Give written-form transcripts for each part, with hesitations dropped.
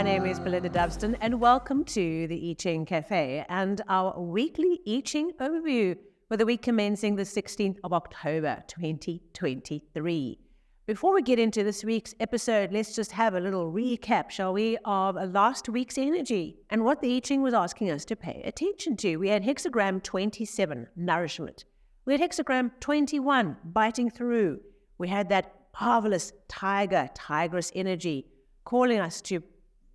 My name is Belinda Dubston, and welcome to the I Ching Cafe and our weekly I Ching overview for the week commencing the 16th of October, 2023. Before we get into this week's episode, let's just have a little recap, shall we, of last week's energy and what the I Ching was asking us to pay attention to. We had hexagram 27, nourishment. We had hexagram 21, biting through. We had that marvelous tigress energy, calling us to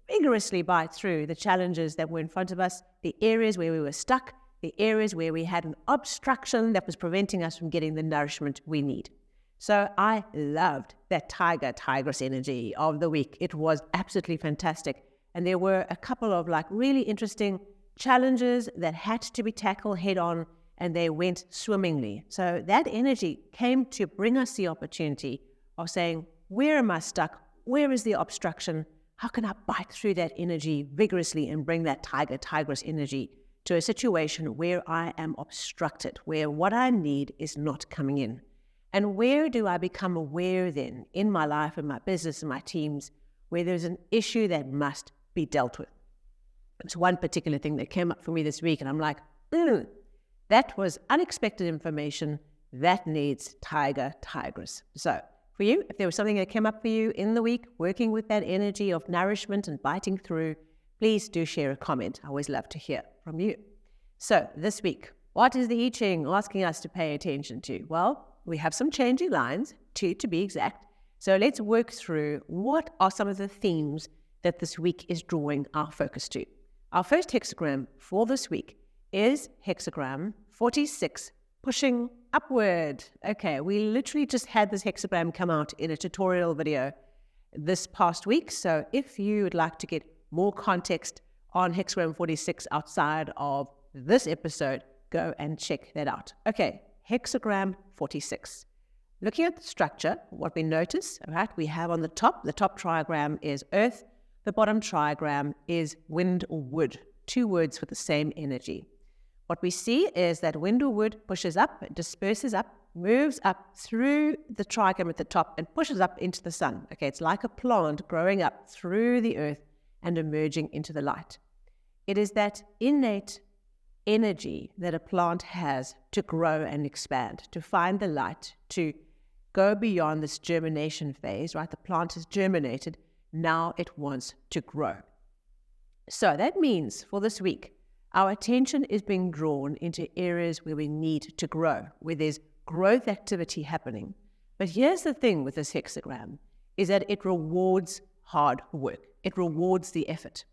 vigorously bite through the challenges that were in front of us, the areas where we were stuck, the areas where we had an obstruction that was preventing us from getting the nourishment we need. So I loved that tigress energy of the week. It was absolutely fantastic. And there were a couple of really interesting challenges that had to be tackled head on, and they went swimmingly. So that energy came to bring us the opportunity of saying, where am I stuck? Where is the obstruction? How can I bite through that energy vigorously and bring that tigress energy to a situation where I am obstructed, where what I need is not coming in? And where do I become aware then in my life, in my business, in my teams, where there's an issue that must be dealt with? It's one particular thing that came up for me this week, and I'm like, that was unexpected information that needs tigress. So for you, if there was something that came up for you in the week, working with that energy of nourishment and biting through, please do share a comment. I always love to hear from you. So this week, what is the I Ching asking us to pay attention to? Well, we have some changing lines, two to be exact. So let's work through what are some of the themes that this week is drawing our focus to. Our first hexagram for this week is hexagram 46, pushing upward. Okay, we literally just had this hexagram come out in a tutorial video this past week. So if you would like to get more context on hexagram 46 outside of this episode, go and check that out. Okay, hexagram 46. Looking at the structure, what we notice, all right, we have on the top trigram is earth, the bottom trigram is wind or wood, two words with the same energy. What we see is that wind or wood pushes up, disperses up, moves up through the trigram at the top and pushes up into the sun. Okay, it's like a plant growing up through the earth and emerging into the light. It is that innate energy that a plant has to grow and expand, to find the light, to go beyond this germination phase, right? The plant has germinated, now it wants to grow. So that means for this week, our attention is being drawn into areas where we need to grow, where there's growth activity happening. But here's the thing with this hexagram, is that it rewards hard work. It rewards the effort.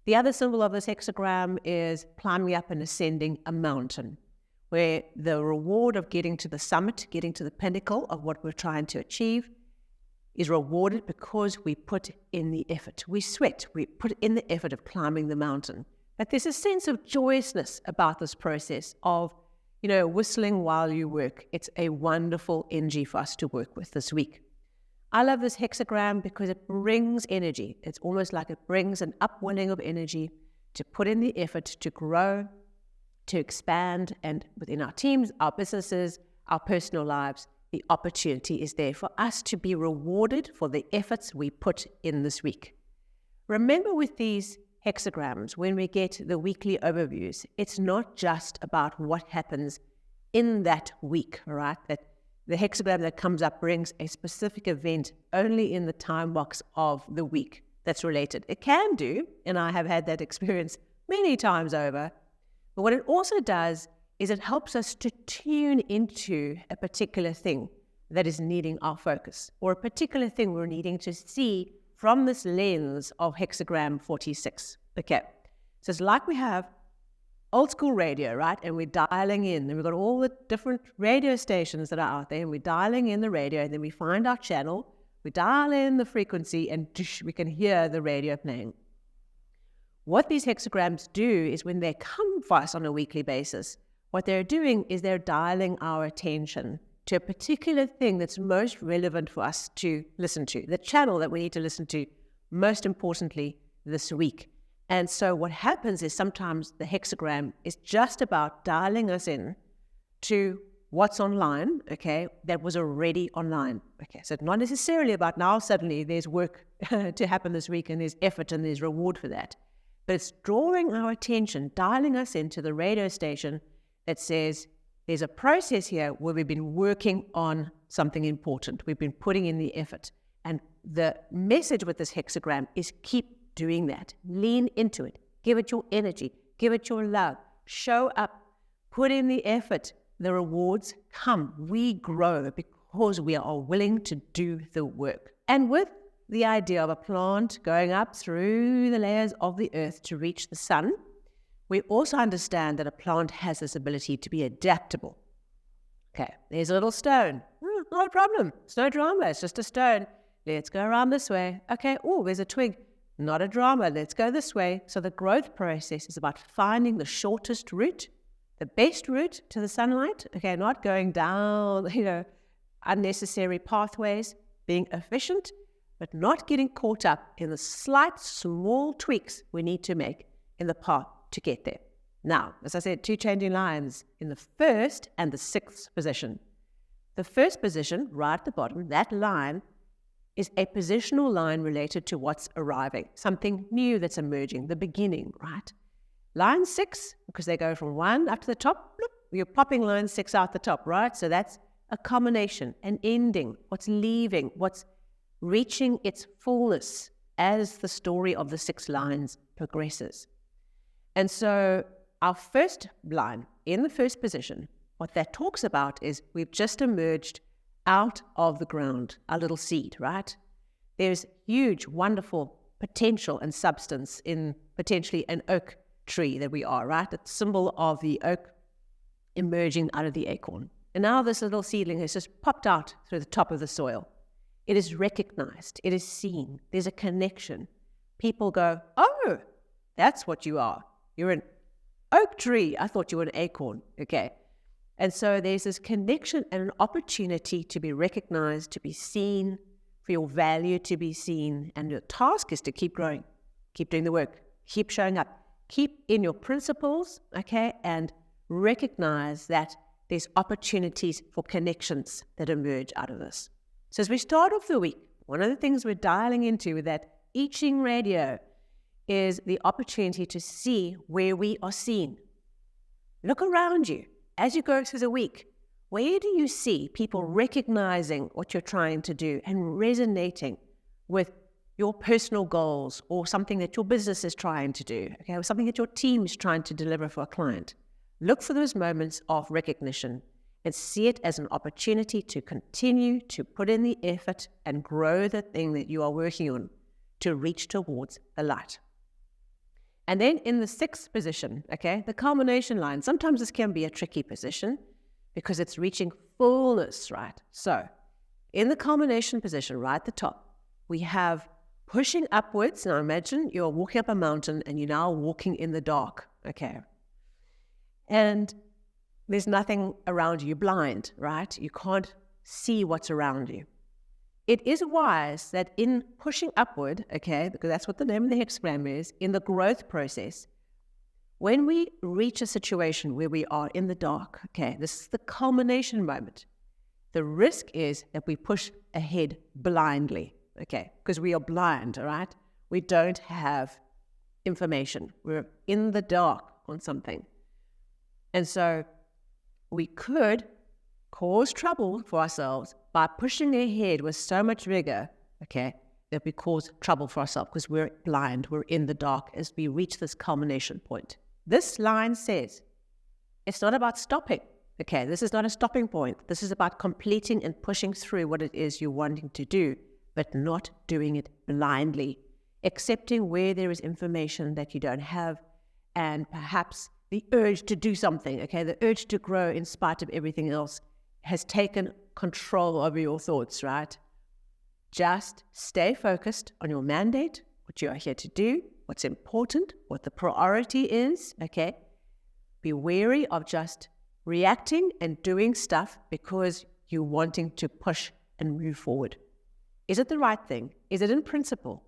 The other symbol of this hexagram is climbing up and ascending a mountain, where the reward of getting to the summit, getting to the pinnacle of what we're trying to achieve is rewarded because we put in the effort. We sweat, we put in the effort of climbing the mountain. But there's a sense of joyousness about this process of, whistling while you work. It's a wonderful energy for us to work with this week. I love this hexagram because it brings energy. It's almost like it brings an upwelling of energy to put in the effort to grow, to expand, and within our teams, our businesses, our personal lives, the opportunity is there for us to be rewarded for the efforts we put in this week. Remember with these hexagrams, when we get the weekly overviews, it's not just about what happens in that week, right? That the hexagram that comes up brings a specific event only in the time box of the week that's related. It can do, and I have had that experience many times over, but what it also does is it helps us to tune into a particular thing that is needing our focus, or a particular thing we're needing to see from this lens of hexagram 46. Okay, so it's like we have old school radio, right? And we're dialing in, and we've got all the different radio stations that are out there, and we're dialing in the radio, and then we find our channel, we dial in the frequency, and we can hear the radio playing. What these hexagrams do is when they come for us on a weekly basis, what they're doing is they're dialing our attention to a particular thing that's most relevant for us to listen to, the channel that we need to listen to most importantly this week. And so what happens is sometimes the hexagram is just about dialing us in to what's online, okay, that was already online. Okay, so it's not necessarily about now suddenly there's work to happen this week and there's effort and there's reward for that. But it's drawing our attention, dialing us into the radio station that says there's a process here where we've been working on something important. We've been putting in the effort. And the message with this hexagram is keep doing that. Lean into it. Give it your energy. Give it your love. Show up. Put in the effort. The rewards come. We grow because we are willing to do the work. And with the idea of a plant going up through the layers of the earth to reach the sun, we also understand that a plant has this ability to be adaptable. Okay, there's a little stone. Not a problem. It's no drama. It's just a stone. Let's go around this way. Okay, oh, there's a twig. Not a drama. Let's go this way. So the growth process is about finding the shortest route, the best route to the sunlight. Okay, not going down, unnecessary pathways, being efficient, but not getting caught up in the slight, small tweaks we need to make in the path to get there. Now, as I said, 2 changing lines in the first and the 6th position. The first position, right at the bottom, that line is a positional line related to what's arriving, something new that's emerging, the beginning, right? Line 6, because they go from 1 up to the top, look, you're popping line 6 out the top, right? So that's a culmination, an ending, what's leaving, what's reaching its fullness as the story of the 6 lines progresses. And so our first line in the first position, what that talks about is we've just emerged out of the ground, our little seed, right? There's huge, wonderful potential and substance in potentially an oak tree that we are, right? The symbol of the oak emerging out of the acorn. And now this little seedling has just popped out through the top of the soil. It is recognized. It is seen. There's a connection. People go, oh, that's what you are. You're an oak tree. I thought you were an acorn. Okay. And so there's this connection and an opportunity to be recognized, to be seen, for your value to be seen. And your task is to keep growing, keep doing the work, keep showing up, keep in your principles, okay, and recognize that there's opportunities for connections that emerge out of this. So as we start off the week, one of the things we're dialing into with that I Ching radio is the opportunity to see where we are seen. Look around you. As you go through the week, where do you see people recognizing what you're trying to do and resonating with your personal goals or something that your business is trying to do, okay, or something that your team is trying to deliver for a client? Look for those moments of recognition and see it as an opportunity to continue to put in the effort and grow the thing that you are working on to reach towards the light. And then in the 6th position, okay, the culmination line, sometimes this can be a tricky position because it's reaching fullness, right? So in the culmination position, right at the top, we have pushing upwards. Now imagine you're walking up a mountain and you're now walking in the dark, okay? And there's nothing around you, you're blind, right? You can't see what's around you. It is wise that in pushing upward, okay, because that's what the name of the hexagram is, in the growth process, when we reach a situation where we are in the dark, okay, this is the culmination moment, the risk is that we push ahead blindly, okay, because we are blind, all right? We don't have information. We're in the dark on something. And so we could cause trouble for ourselves by pushing ahead with so much vigor, okay, that we cause trouble for ourselves because we're blind, we're in the dark as we reach this culmination point. This line says, it's not about stopping, okay, this is not a stopping point. This is about completing and pushing through what it is you're wanting to do, but not doing it blindly, accepting where there is information that you don't have and perhaps the urge to do something, okay, the urge to grow in spite of everything else has taken control over your thoughts, right? Just stay focused on your mandate, what you are here to do, what's important, what the priority is, okay? Be wary of just reacting and doing stuff because you're wanting to push and move forward. Is it the right thing? Is it in principle?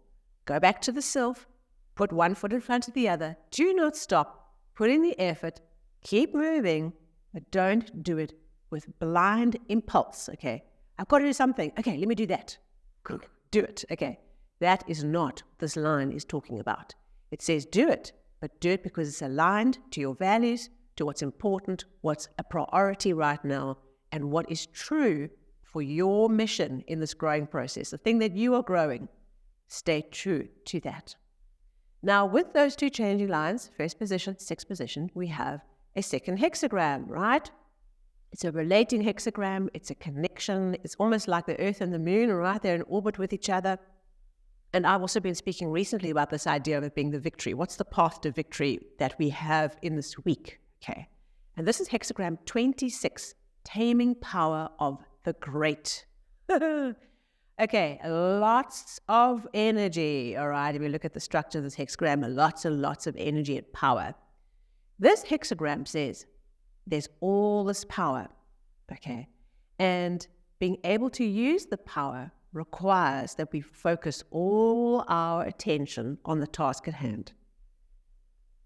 Go back to the self, put one foot in front of the other. Do not stop. Put in the effort. Keep moving, but don't do it with blind impulse, okay? I've got to do something. Okay, let me do that. Do it, okay? That is not what this line is talking about. It says do it, but do it because it's aligned to your values, to what's important, what's a priority right now, and what is true for your mission in this growing process, the thing that you are growing. Stay true to that. Now, with those two changing lines, first position, sixth position, we have a second hexagram, right? It's a relating hexagram. It's a connection. It's almost like the Earth and the Moon, right? They're in orbit with each other. And I've also been speaking recently about this idea of it being the victory. What's the path to victory that we have in this week? Okay. And this is hexagram 26, taming power of the great. Okay, lots of energy, all right? If we look at the structure of this hexagram, lots and lots of energy and power. This hexagram says there's all this power, okay? And being able to use the power requires that we focus all our attention on the task at hand.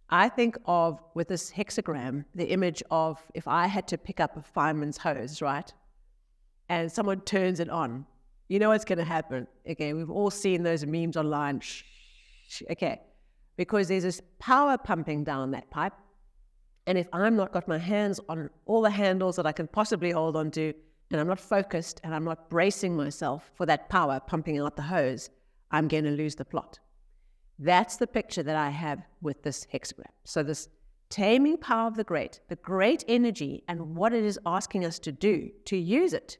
I think of, with this hexagram, the image of if I had to pick up a fireman's hose, right? And someone turns it on. You know what's going to happen. Okay, we've all seen those memes online. Okay, because there's this power pumping down that pipe. And if I'm not got my hands on all the handles that I can possibly hold on to, and I'm not focused and I'm not bracing myself for that power pumping out the hose, I'm going to lose the plot. That's the picture that I have with this hexagram. So this taming power of the great energy and what it is asking us to do, to use it,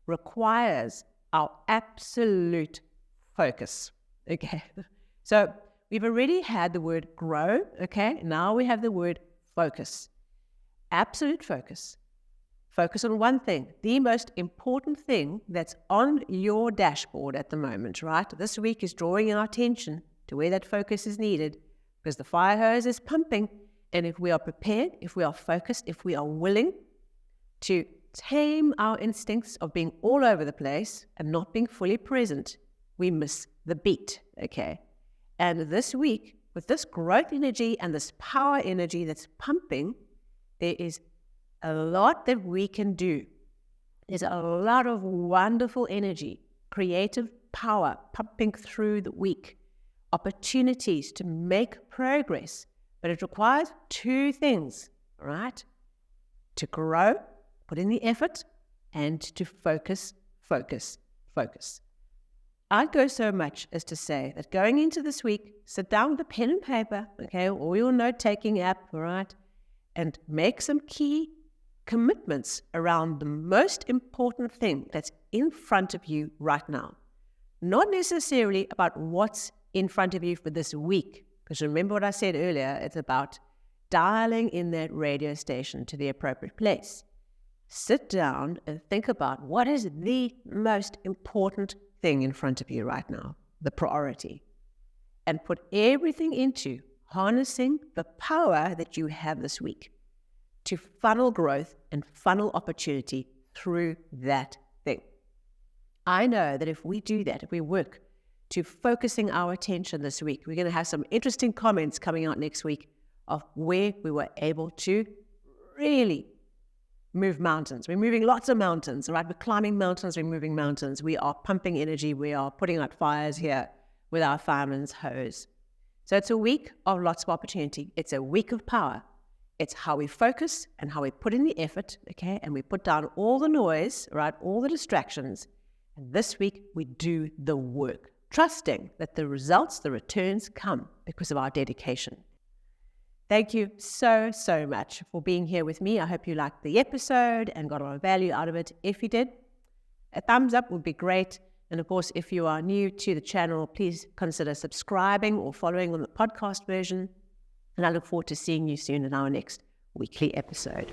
requires our absolute focus, okay? So we've already had the word grow, okay? Now we have the word focus. Absolute focus. Focus on one thing, the most important thing that's on your dashboard at the moment, right? This week is drawing our attention to where that focus is needed because the fire hose is pumping. And if we are prepared, if we are focused, if we are willing to tame our instincts of being all over the place and not being fully present, we miss the beat, okay? And this week, with this growth energy and this power energy that's pumping, there is a lot that we can do. There's a lot of wonderful energy, creative power pumping through the week, opportunities to make progress, but it requires two things, right? To grow, put in the effort, and to focus. I'd go so much as to say that going into this week, sit down with a pen and paper, okay, or your note-taking app, all right, and make some key commitments around the most important thing that's in front of you right now. Not necessarily about what's in front of you for this week, because remember what I said earlier, it's about dialing in that radio station to the appropriate place. Sit down and think about what is the most important thing in front of you right now, the priority, and put everything into harnessing the power that you have this week to funnel growth and funnel opportunity through that thing. I know that if we do that, if we work to focusing our attention this week, we're going to have some interesting comments coming out next week of where we were able to really move mountains. We're moving lots of mountains, right? We're climbing mountains, we're moving mountains. We are pumping energy. We are putting out fires here with our fireman's hose. So it's a week of lots of opportunity. It's a week of power. It's how we focus and how we put in the effort, okay? And we put down all the noise, right? All the distractions. And this week we do the work, trusting that the results, the returns come because of our dedication. Thank you so much for being here with me. I hope you liked the episode and got a lot of value out of it. If you did, a thumbs up would be great. And of course, if you are new to the channel, please consider subscribing or following on the podcast version. And I look forward to seeing you soon in our next weekly episode.